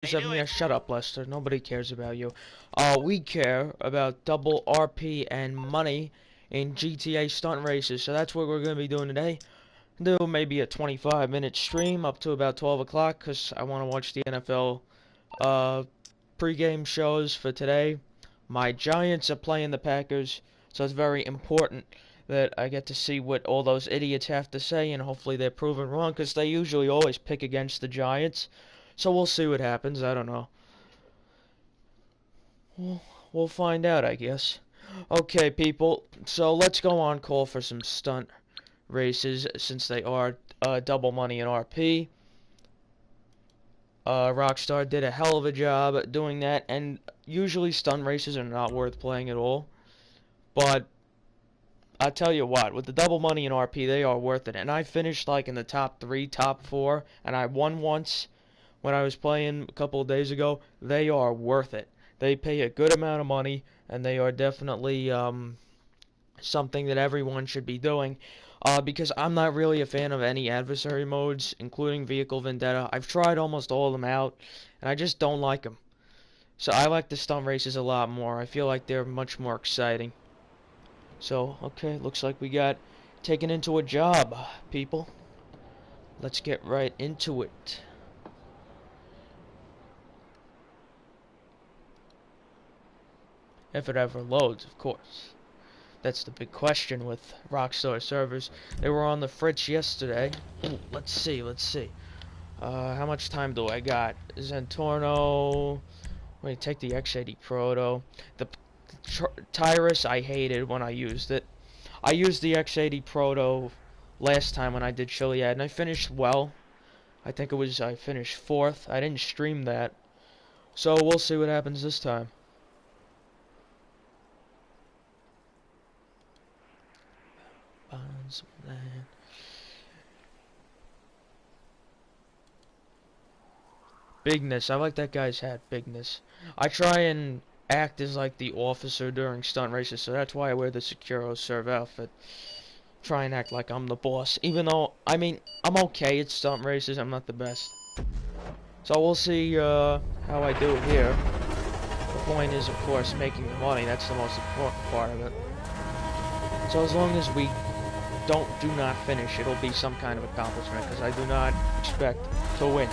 Yeah, shut up, Lester. Nobody cares about you. We care about double RP and money in GTA stunt races. So that's what we're going to be doing today. Do maybe a 25-minute stream up to about 12 o'clock because I want to watch the NFL pregame shows for today. My Giants are playing the Packers, so it's very important that I get to see what all those idiots have to say, and hopefully they're proven wrong because they usually always pick against the Giants. So we'll see what happens. I don't know. We'll find out, I guess. Okay, people. So let's go on call for some stunt races since they are double money in RP. Rockstar did a hell of a job at doing that, and usually stunt races are not worth playing at all. But I tell you what, with the double money in RP, they are worth it. And I finished like in the top 3, top 4, and I won once when I was playing a couple of days ago. They are worth it. They pay a good amount of money, and they are definitely something that everyone should be doing. Because I'm not really a fan of any adversary modes, including Vehicle Vendetta. I've tried almost all of them out, and I just don't like them. So I like the stunt races a lot more. I feel like they're much more exciting. So, okay, looks like we got taken into a job, people. Let's get right into it. If it ever loads, of course. That's the big question with Rockstar servers. They were on the fritz yesterday. Ooh, let's see. How much time do I got? Zentorno. Wait, take the X80 Proto. The Tyrus I hated when I used it. I used the X80 Proto last time when I did Chiliad, and I finished well. I think I finished 4th. I didn't stream that. So we'll see what happens this time. Bigness. I like that guy's hat, Bigness. I try and act as like the officer during stunt races, so that's why I wear the Securo Serve outfit. Try and act like I'm the boss, even though, I mean, I'm okay at stunt races. I'm not the best. So we'll see how I do here. The point is, of course, making the money. That's the most important part of it. So as long as we do not finish, it'll be some kind of accomplishment, because I do not expect to win.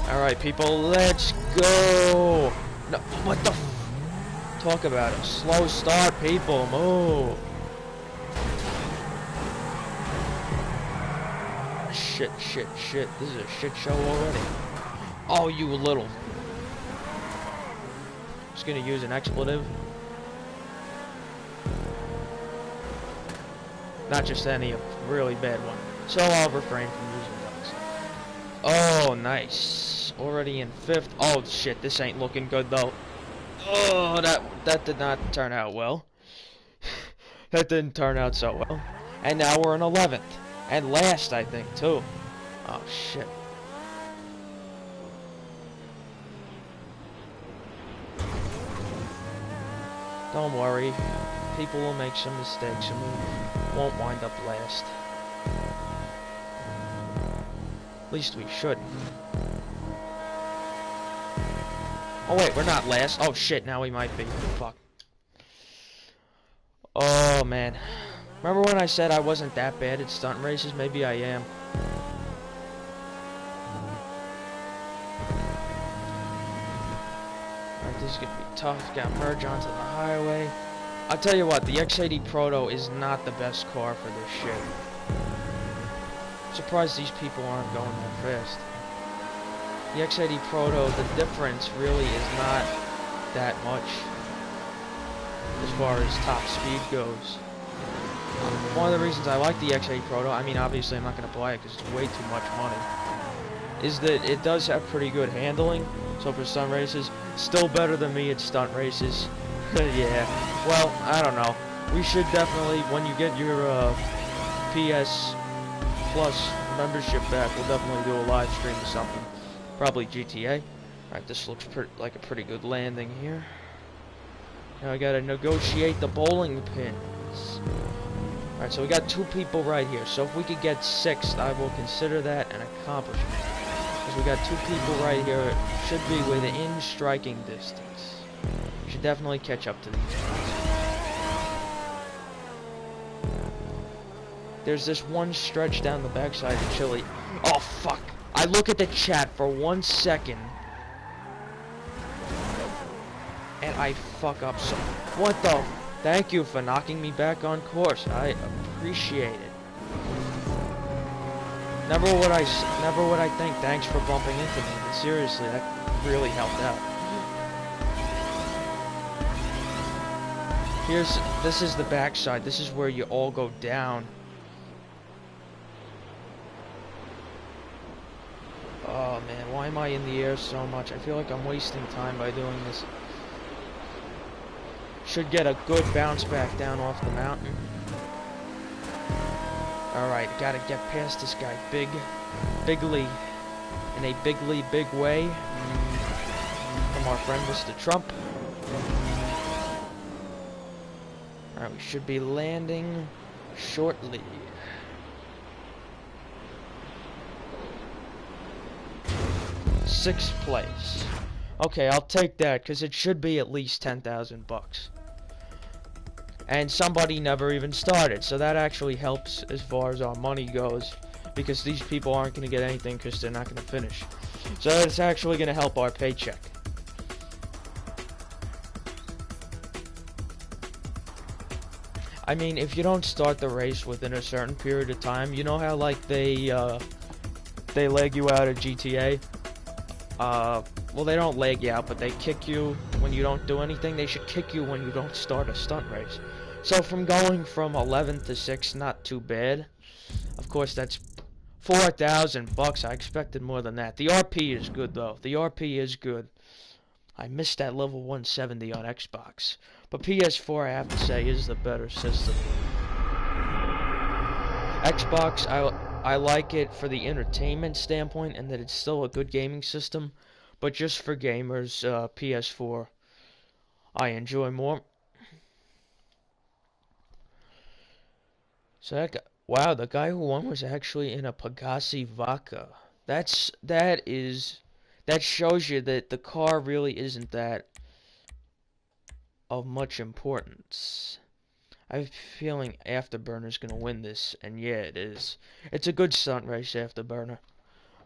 Alright, people, let's go! No, what the f... Talk about a slow start, people, move! Shit. This is a shit show already. Oh, you little... Just gonna use an expletive. Not just any, a really bad one. So I'll refrain from using those. Oh, nice. Already in 5th. Oh, shit, this ain't looking good, though. Oh, that did not turn out well. That didn't turn out so well. And now we're in 11th. And last, I think, too. Oh, shit. Don't worry. People will make some mistakes and we won't wind up last. At least we should. Oh wait, we're not last. Oh shit, now we might be. Fuck. Oh man. Remember when I said I wasn't that bad at stunt races? Maybe I am. Alright, this is gonna be tough. Gotta merge onto the highway. I'll tell you what, the X80 Proto is not the best car for this shit. I'm surprised these people aren't going that fast. The X80 Proto, the difference really is not that much as far as top speed goes. One of the reasons I like the X80 Proto, I mean obviously I'm not going to buy it because it's way too much money, is that it does have pretty good handling. So for stunt races, still better than me at stunt races. Yeah, well, I don't know. We should definitely, when you get your PS Plus membership back, we'll definitely do a live stream or something. Probably GTA. Alright, this looks like a pretty good landing here. Now I gotta negotiate the bowling pins. Alright, so we got 2 people right here. So if we could get 6th, I will consider that an accomplishment. Because We got two people right here. Should be within striking distance. Should definitely catch up to these guys. There's this one stretch down the backside of Chile. Oh, fuck. I look at the chat for 1 second. And I fuck up so... What the... Thank you for knocking me back on course. I appreciate it. Never would I think thanks for bumping into me, but seriously, that really helped out. This is the backside. This is where you all go down. Oh man, why am I in the air so much? I feel like I'm wasting time by doing this. Should get a good bounce back down off the mountain. Alright, gotta get past this guy bigly, in a big way, from our friend Mr. Trump. Alright, we should be landing shortly. Sixth place. Okay, I'll take that, because it should be at least 10,000 bucks. And somebody never even started, so that actually helps as far as our money goes, because these people aren't going to get anything because they're not going to finish. So it's actually going to help our paycheck. I mean, if you don't start the race within a certain period of time, you know how like they leg you out of GTA? Well, they don't leg you out, but they kick you when you don't do anything. They should kick you when you don't start a stunt race. So from going from 11th to 6th, not too bad. Of course, that's 4,000 bucks. I expected more than that. The RP is good, though. The RP is good. I missed that level 170 on Xbox. But PS4, I have to say, is the better system. Xbox, I like it for the entertainment standpoint and that it's still a good gaming system. But just for gamers, PS4, I enjoy more. So that guy, wow, the guy who won was actually in a Pagasi Vaca. That shows you that the car really isn't that of much importance. I have a feeling Afterburner's gonna win this, and yeah, it is. It's a good stunt race, Afterburner.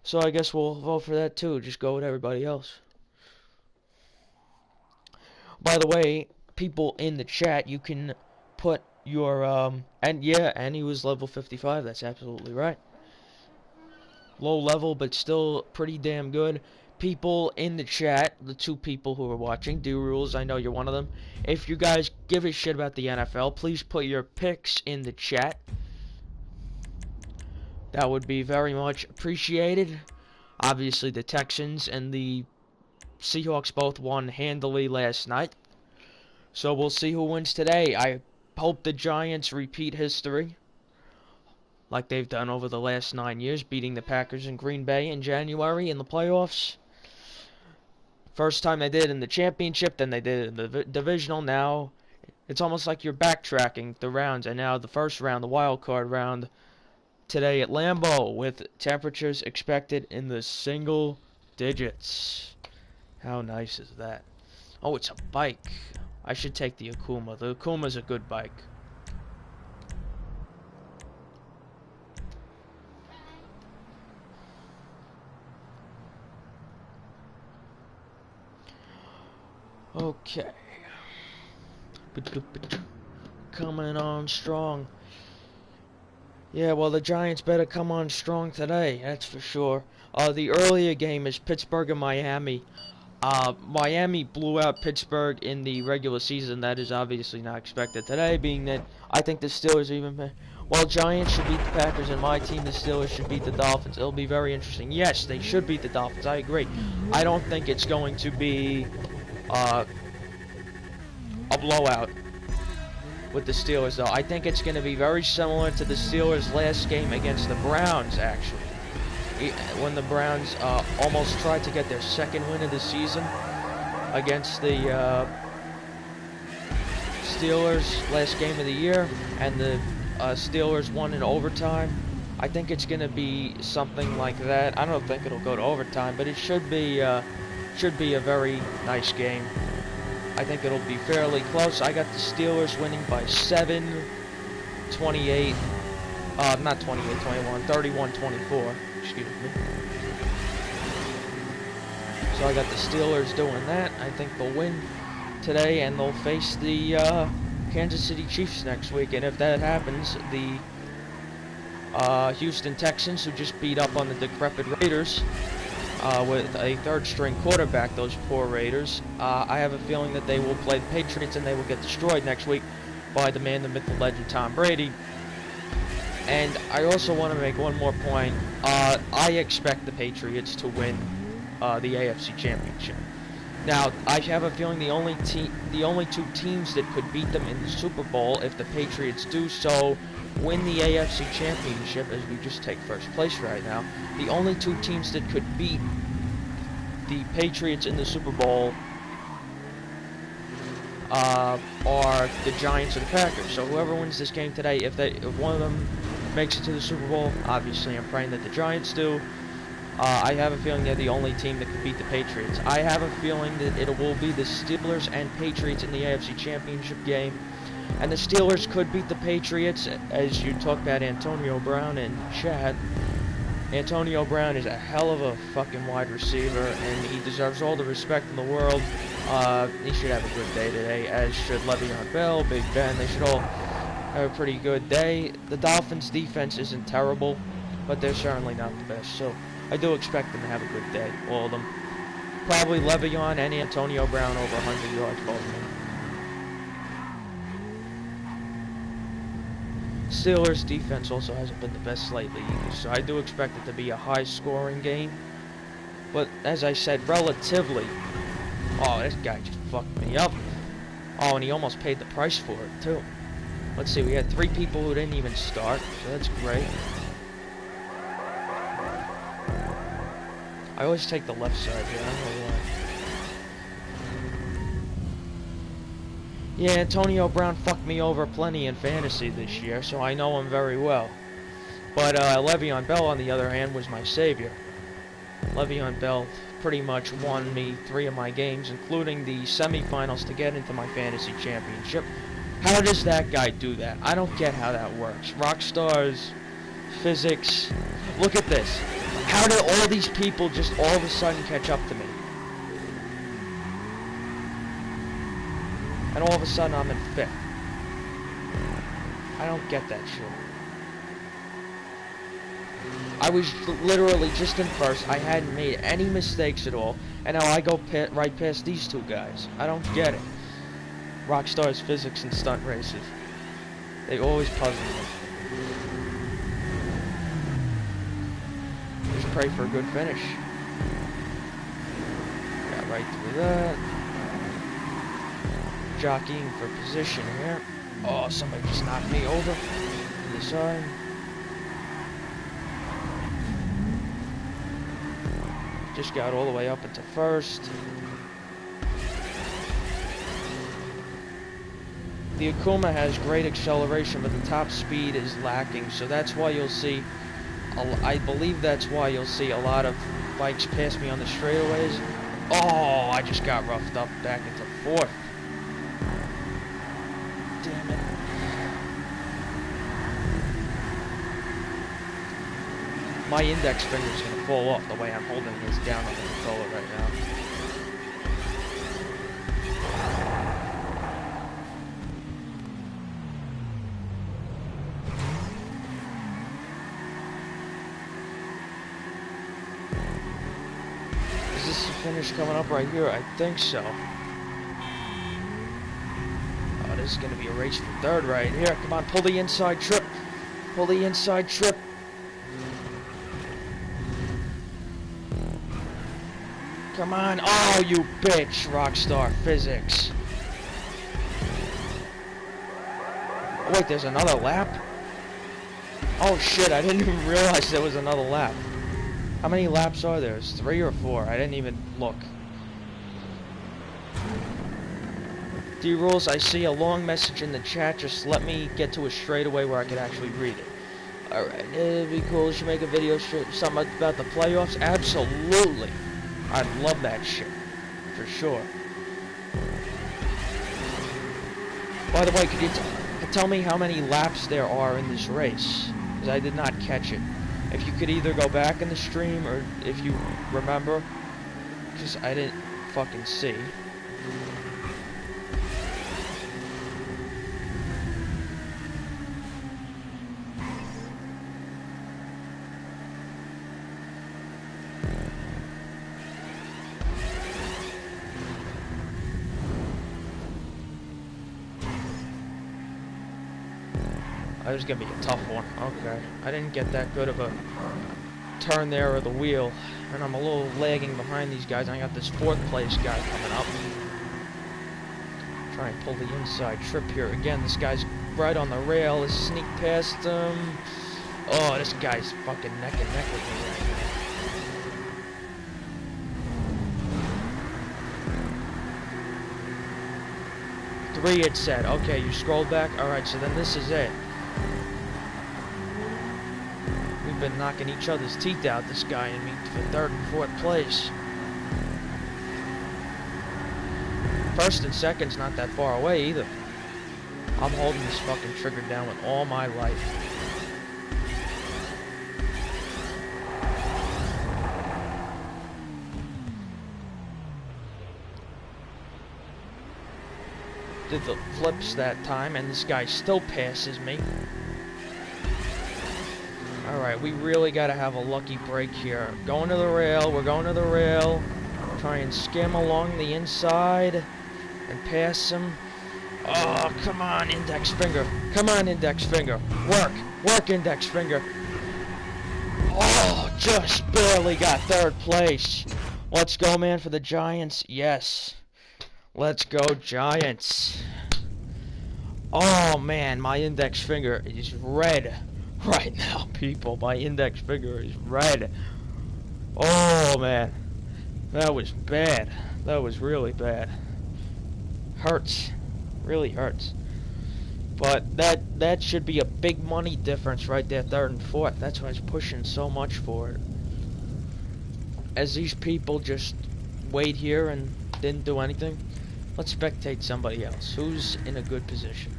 So I guess we'll vote for that too. Just go with everybody else. By the way, people in the chat, you can put your and yeah, and he was level 55. That's absolutely right. Low level, but still pretty damn good. People in the chat, the two people who are watching, D-Rules, I know you're one of them. If you guys give a shit about the NFL, please put your picks in the chat. That would be very much appreciated. Obviously, the Texans and the Seahawks both won handily last night. So we'll see who wins today. I hope the Giants repeat history, like they've done over the last 9 years, beating the Packers in Green Bay in January in the playoffs. First time they did in the championship, then they did in the divisional. Now it's almost like you're backtracking the rounds, and now the first round, the wild card round, today at Lambeau, with temperatures expected in the single digits. How nice is that? Oh, it's a bike. I should take the Akuma. The Akuma's a good bike. Okay. Coming on strong. Yeah, well, the Giants better come on strong today, that's for sure. The earlier game is Pittsburgh and Miami. Miami blew out Pittsburgh in the regular season. That is obviously not expected today, being that I think the Steelers even... Well, Giants should beat the Packers, and my team, the Steelers, should beat the Dolphins. It'll be very interesting. Yes, they should beat the Dolphins. I agree. I don't think it's going to be a blowout with the Steelers, though. I think it's going to be very similar to the Steelers' last game against the Browns, actually. When the Browns almost tried to get their second win of the season against the Steelers last game of the year, and the Steelers won in overtime. I think it's going to be something like that. I don't think it'll go to overtime, but it should be a very nice game. I think it'll be fairly close. I got the Steelers winning by 7, 28, not 28, 21, 31, 24, excuse me. So I got the Steelers doing that. I think they'll win today, and they'll face the Kansas City Chiefs next week. And if that happens, the Houston Texans, who just beat up on the decrepit Raiders with a third-string quarterback, those poor Raiders, I have a feeling that they will play the Patriots and they will get destroyed next week by the man, the myth, the legend, Tom Brady. And I also want to make one more point. I expect the Patriots to win the AFC Championship. Now, I have a feeling the only two teams that could beat them in the Super Bowl, if the Patriots do so, win the AFC Championship, as we just take first place right now, the only two teams that could beat the Patriots in the Super Bowl are the Giants or the Packers. So whoever wins this game today, if one of them makes it to the Super Bowl, obviously I'm praying that the Giants do. I have a feeling they're the only team that could beat the Patriots. I have a feeling that it will be the Steelers and Patriots in the AFC Championship game. And the Steelers could beat the Patriots, as you talk about Antonio Brown in chat. Antonio Brown is a hell of a fucking wide receiver, and he deserves all the respect in the world. He should have a good day today, as should Le'Veon Bell, Big Ben. They should all have a pretty good day. The Dolphins' defense isn't terrible, but they're certainly not the best. So I do expect them to have a good day, all of them. Probably Le'Veon and Antonio Brown over 100 yards, both of them. Steelers' defense also hasn't been the best lately either, so I do expect it to be a high-scoring game. But, as I said, relatively... Oh, this guy just fucked me up. Oh, and he almost paid the price for it, too. Let's see, we had 3 people who didn't even start, so that's great. I always take the left side here, I don't know why. Yeah, Antonio Brown fucked me over plenty in fantasy this year, so I know him very well. But Le'Veon Bell, on the other hand, was my savior. Le'Veon Bell pretty much won me 3 of my games, including the semifinals to get into my fantasy championship. How does that guy do that? I don't get how that works. Rockstar's physics. Look at this. How did all these people just all of a sudden catch up to me? And all of a sudden I'm in 5th. I don't get that shit. I was literally just in 1st. I hadn't made any mistakes at all. And now I go right past these 2 guys. I don't get it. Rockstar's physics and stunt races. They always puzzle me. Just pray for a good finish. Got right through that. Jockeying for position here. Oh, somebody just knocked me over to the side. Just got all the way up into 1st. The Akuma has great acceleration, but the top speed is lacking, so that's why you'll see, I believe that's why you'll see a lot of bikes pass me on the straightaways. Oh, I just got roughed up back into 4th. Damn it. My index finger's gonna fall off the way I'm holding this down on the controller right now. Is this the finish coming up right here? I think so. Oh, this is gonna be a race for 3rd right here. Come on, pull the inside trip. Pull the inside trip. Come on. Oh, you bitch, Rockstar Physics. Oh, wait, there's another lap? Oh, shit, I didn't even realize there was another lap. How many laps are there? There's 3 or 4. I didn't even look. D-Rules, I see a long message in the chat. Just let me get to a straightaway where I can actually read it. Alright, it'd be cool. Should make a video something about the playoffs. Absolutely. I'd love that shit. For sure. By the way, could you tell me how many laps there are in this race? Because I did not catch it. If you could either go back in the stream or if you remember. Because I didn't fucking see. That was gonna be a tough one. Okay. I didn't get that good of a turn there of the wheel. And I'm a little lagging behind these guys. I got this 4th place guy coming up. Try and pull the inside trip here. Again, this guy's right on the rail. Let's sneak past him. Oh, this guy's fucking neck and neck with me right now. 3 it said. Okay, you scrolled back. Alright, so then this is it. We've been knocking each other's teeth out, this guy and me, for 3rd and 4th place. 1st and 2nd's not that far away either. I'm holding this fucking trigger down with all my life. Did the flips that time, and this guy still passes me. Alright, we really gotta have a lucky break here. Going to the rail, we're going to the rail. Try and skim along the inside and pass him. Oh, come on, index finger. Come on, index finger. Work. Work, index finger. Oh, just barely got 3rd place. Let's go, man, for the Giants. Yes. Let's go, Giants. Oh, man, my index finger is red. Right now, people, my index finger is red. Oh, man. That was bad. That was really bad. Hurts. Really hurts. But that should be a big money difference right there, 3rd and 4th. That's why I was pushing so much for it. As these people just wait here and didn't do anything, let's spectate somebody else who's in a good position.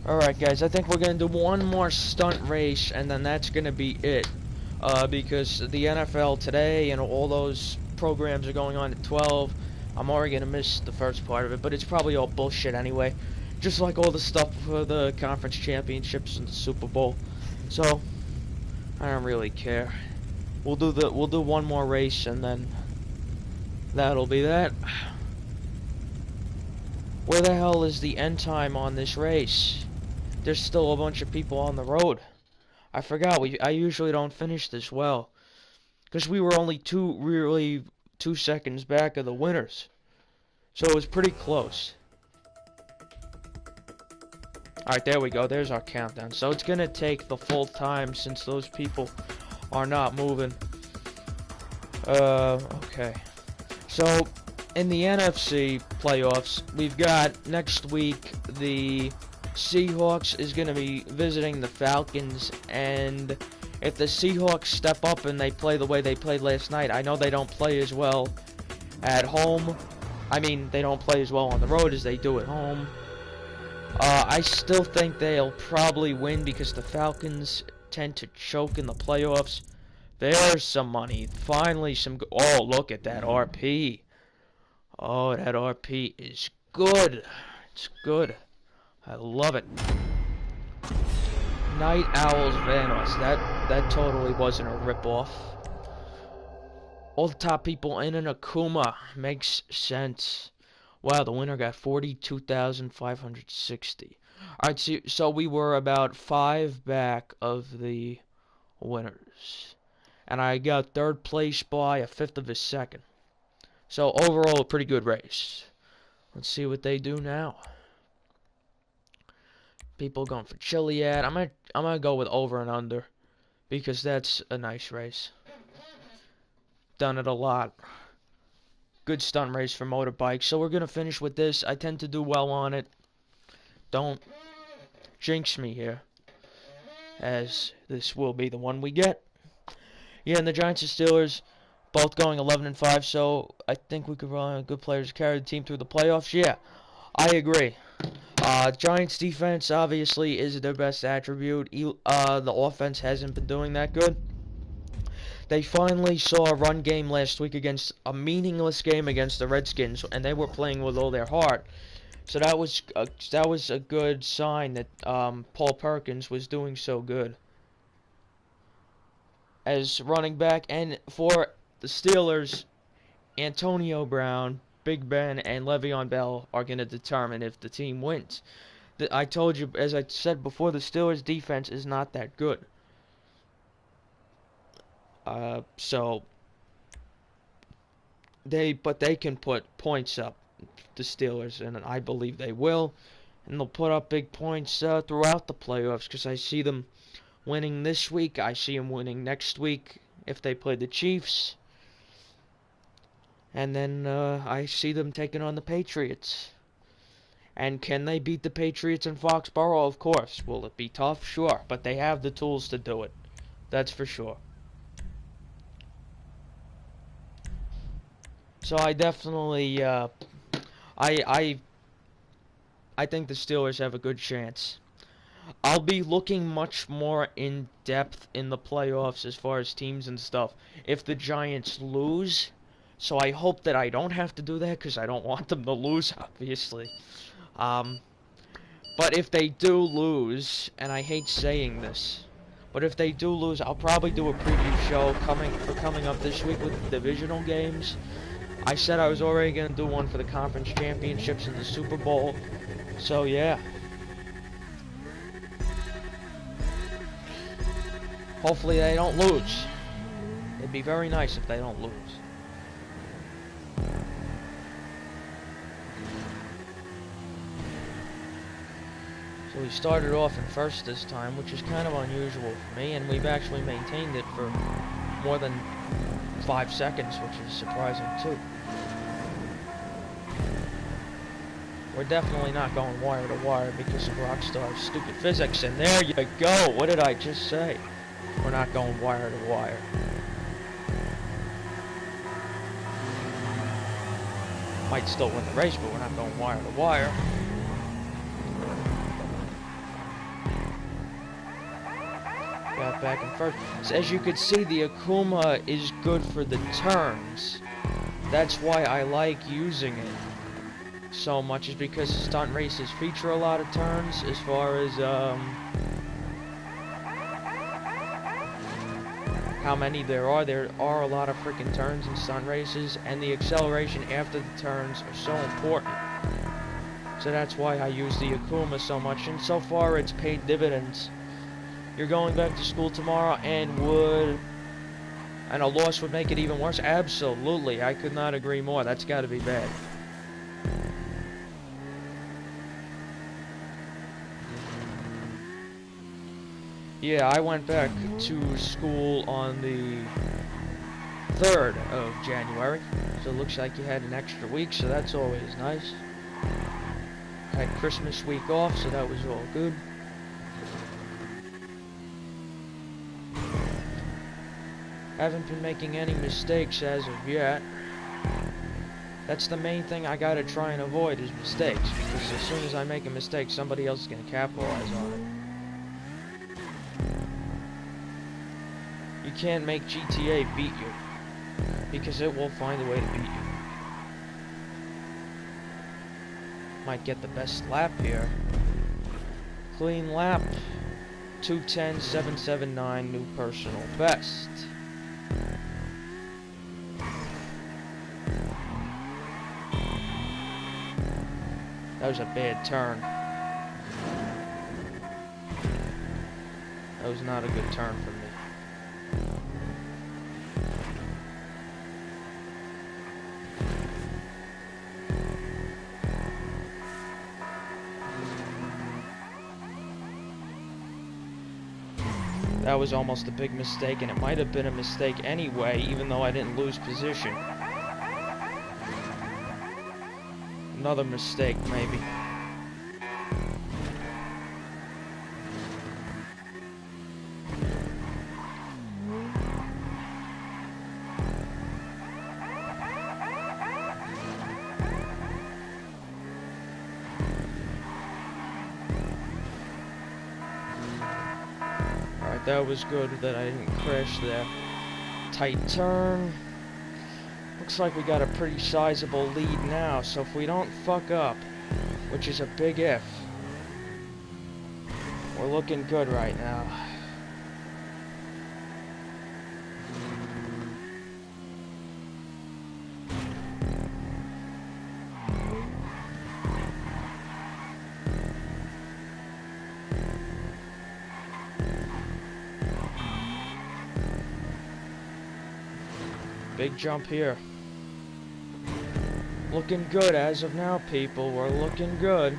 Alright guys, I think we're going to do one more stunt race and then that's going to be it. Because the NFL today and all those programs are going on at 12. I'm already going to miss the first part of it, but it's probably all bullshit anyway. Just like all the stuff for the conference championships and the Super Bowl. So, I don't really care. We'll do one more race and then that'll be that. Where the hell is the end time on this race? There's still a bunch of people on the road. I forgot, I usually don't finish this well. Because we were only 2 seconds back of the winners. So it was pretty close. Alright, there we go. There's our countdown. So it's going to take the full time since those people are not moving. Okay. So, in the NFC playoffs, we've got next week the Seahawks is going to be visiting the Falcons, and if the Seahawks step up and they play the way they played last night, I know they don't play as well at home. I mean, they don't play as well on the road as they do at home. I still think they'll probably win because the Falcons tend to choke in the playoffs. There's some money. Finally, some... Oh, look at that RP. Oh, that RP is good. It's good. I love it. Night Owls Vanos. That totally wasn't a ripoff. All the top people in an Akuma. Makes sense. Wow, the winner got 42,560. Alright, so we were about 5 back of the winners. And I got 3rd place by 1/5 of a second. So overall, a pretty good race. Let's see what they do now. People going for Chiliad. I'm gonna go with over and under because that's a nice race. Done it a lot. Good stunt race for motorbikes. So we're gonna finish with this. I tend to do well on it. Don't jinx me here, as this will be the one we get. Yeah, and the Giants and Steelers both going 11-5, so I think we could rely on good players to carry the team through the playoffs. Yeah, I agree. Giants defense obviously is their best attribute. The offense hasn't been doing that good. They finally saw a run game last week against a meaningless game against the Redskins, and they were playing with all their heart. So that was a good sign that Paul Perkins was doing so good as running back. And for the Steelers, Antonio Brown, Big Ben, and Le'Veon Bell are going to determine if the team wins. I told you, as I said before, the Steelers' defense is not that good. So they can put points up, the Steelers, and I believe they will. And they'll put up big points throughout the playoffs, because I see them winning this week. I see them winning next week if they play the Chiefs. And then I see them taking on the Patriots. And can they beat the Patriots in Foxborough? Of course. Will it be tough? Sure. But they have the tools to do it. That's for sure. So I definitely, I think the Steelers have a good chance. I'll be looking much more in depth in the playoffs as far as teams and stuff if the Giants lose. So I hope that I don't have to do that, because I don't want them to lose, obviously. But if they do lose, and I hate saying this, but if they do lose, I'll probably do a preview show coming up this week with the divisional games. I said I was already going to do one for the conference championships and the Super Bowl. So yeah. Hopefully they don't lose. It'd be very nice if they don't lose. So we started off in first this time, which is kind of unusual for me, and we've actually maintained it for more than 5 seconds, which is surprising too. We're definitely not going wire to wire because of Rockstar's stupid physics, and there you go. What did I just say? We're not going wire to wire. Might still win the race, but we're not going wire to wire. Got back in first. So as you can see, the Akuma is good for the turns. That's why I like using it so much, is because stunt races feature a lot of turns as far as how many there are. There are a lot of freaking turns in stunt races, and the acceleration after the turns are so important. So that's why I use the Akuma so much, and so far it's paid dividends. You're going back to school tomorrow, and a loss would make it even worse? Absolutely, I could not agree more. That's got to be bad. Yeah, I went back to school on the 3rd of January, so it looks like you had an extra week, so that's always nice. Had Christmas week off, so that was all good. Haven't been making any mistakes as of yet. That's the main thing I gotta try and avoid, is mistakes, because as soon as I make a mistake, somebody else is gonna capitalize on it. You can't make GTA beat you, because it will find a way to beat you. Might get the best lap here. Clean lap. 2:10.779, new personal best. That was a bad turn. That was not a good turn for me. That was almost a big mistake, and it might have been a mistake anyway, even though I didn't lose position. Another mistake, maybe. That was good that I didn't crash there. Tight turn. Looks like we got a pretty sizable lead now, so if we don't fuck up, which is a big if, we're looking good right now. Big jump here. Looking good as of now, people. We're looking good.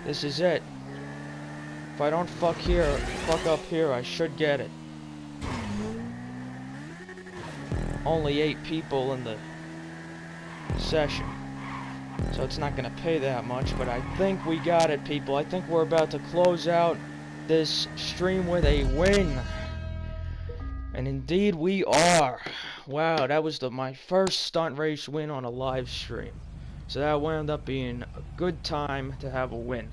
This is it. If I don't fuck up here, I should get it. Only 8 people in the session, so it's not gonna pay that much, but I think we got it, people. I think we're about to close out this stream with a win. And indeed we are. Wow, that was my first stunt race win on a live stream. So that wound up being a good time to have a win,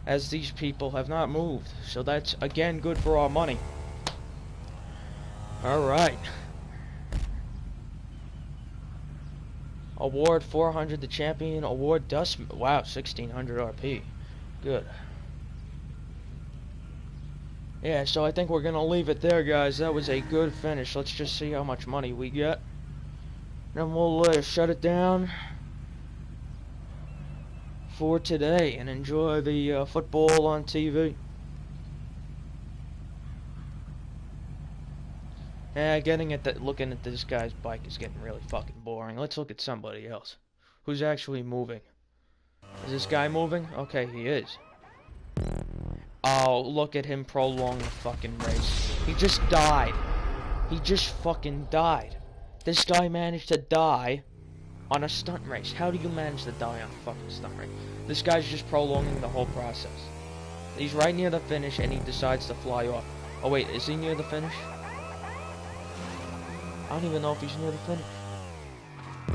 as these people have not moved. So that's, again, good for our money. Alright. Award 400, the champion award dust. Wow, 1600 RP. Good. Yeah, so I think we're gonna leave it there, guys. That was a good finish. Let's just see how much money we get. Then we'll shut it down for today and enjoy the football on TV. Yeah, looking at this guy's bike is getting really fucking boring. Let's look at somebody else who's actually moving. Is this guy moving? Okay, he is. Oh, look at him prolong the fucking race. He just died. He just fucking died. This guy managed to die on a stunt race. How do you manage to die on a fucking stunt race? This guy's just prolonging the whole process. He's right near the finish and he decides to fly off. Oh wait, is he near the finish? I don't even know if he's near the finish.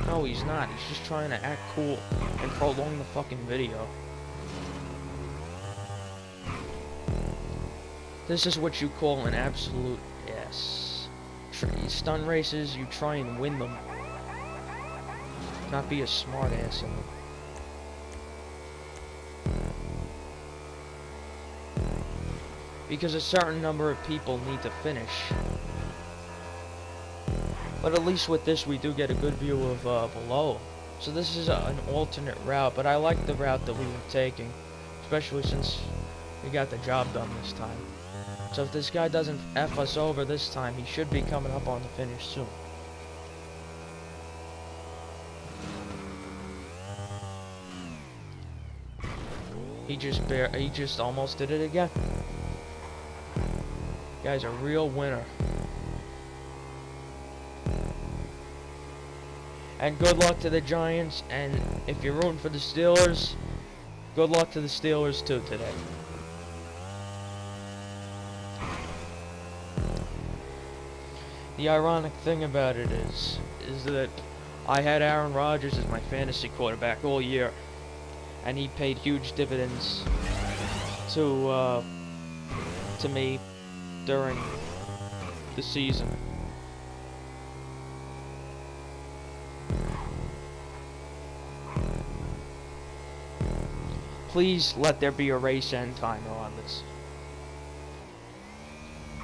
No, he's not. He's just trying to act cool and prolong the fucking video. This is what you call an absolute yes. Stunt races, you try and win them. Not be a smart ass in them. Because a certain number of people need to finish. But at least with this we do get a good view of below. So this is an alternate route, but I like the route that we were taking. Especially since we got the job done this time. So if this guy doesn't F us over this time, he should be coming up on the finish soon. He just almost did it again. Guy's a real winner. And good luck to the Giants, and if you're rooting for the Steelers, good luck to the Steelers too today. The ironic thing about it is that I had Aaron Rodgers as my fantasy quarterback all year, and he paid huge dividends to me during the season. Please let there be a race end timer on this.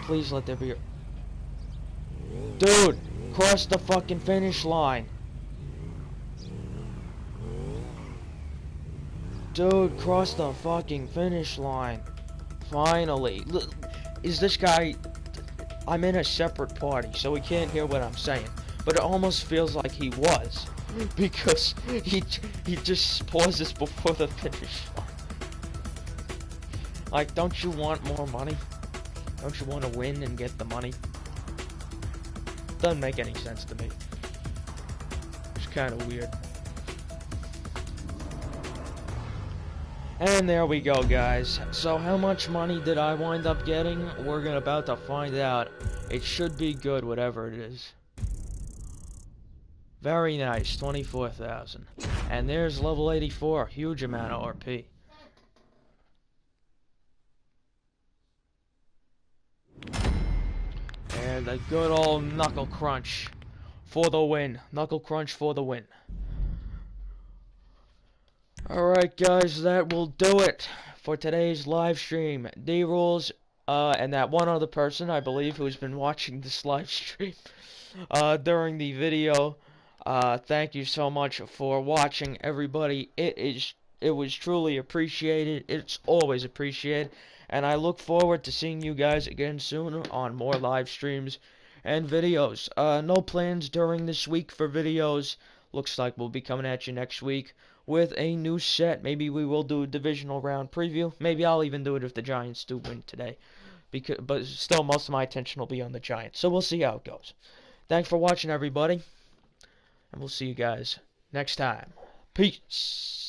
Please let there be a... Dude, cross the fucking finish line. Dude, cross the fucking finish line. Finally. Look, is this guy... I'm in a separate party, so he can't hear what I'm saying. But it almost feels like he was. Because he just pauses before the finish line. Like, don't you want more money? Don't you want to win and get the money? Doesn't make any sense to me. It's kind of weird. And there we go, guys. So how much money did I wind up getting? We're about to find out. It should be good, whatever it is. Very nice, 24,000. And there's level 84, huge amount of RP. And the good old knuckle crunch for the win. Knuckle crunch for the win. Alright guys, that will do it for today's live stream. D-Rules, and that one other person, I believe, who's been watching this live stream during the video. Thank you so much for watching, everybody. It was truly appreciated. It's always appreciated. And I look forward to seeing you guys again soon on more live streams and videos. No plans during this week for videos. Looks like we'll be coming at you next week with a new set. Maybe we will do a divisional round preview. Maybe I'll even do it if the Giants do win today. But still, most of my attention will be on the Giants. So we'll see how it goes. Thanks for watching, everybody. And we'll see you guys next time. Peace.